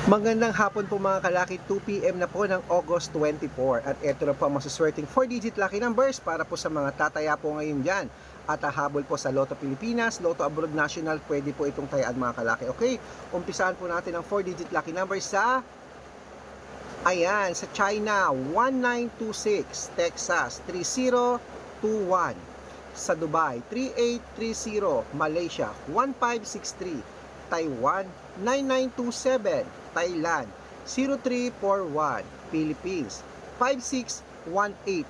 Magandang hapon po mga kalaki, 2 PM na po ng August 24 at ito na po ang masuswerteng 4-digit lucky numbers para po sa mga tataya po ngayon dyan at hahabol po sa Lotto Pilipinas, Lotto Abroad National, pwede po itong tayaan mga kalaki. Okay, umpisahan po natin ang 4-digit lucky numbers sa sa China 1926, Texas 3021, sa Dubai 3830, Malaysia 1563, Taiwan 9927, Thailand 0341, Philippines 5618,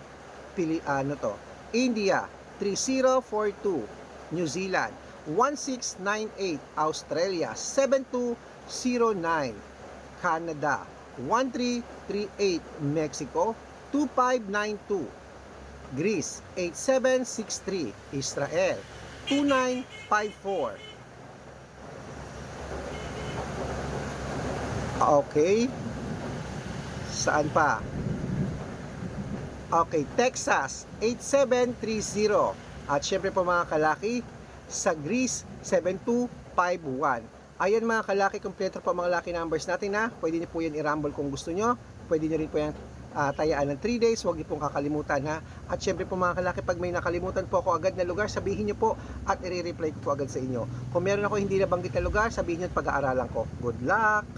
India 3042, New Zealand 1698, Australia 7209, Canada 1338, Mexico 2592, Greece 8763, Israel 2954. Okay. Saan pa? Okay, Texas 8730. At syempre po mga kalaki, sa Greece 7251. Ayan mga kalaki, kompleto po mga lucky numbers natin na. Pwede niyo po yan i-rumble kung gusto nyo. Pwede niyo rin po yan tayaan ng 3 days. Huwag niyo pong kakalimutan ha. At syempre po mga kalaki, pag may nakalimutan po ako agad na lugar, sabihin niyo po at i-reply ko po agad sa inyo. Kung meron ako hindi nabanggit na lugar, sabihin niyo at pag-aaralan ko. Good luck!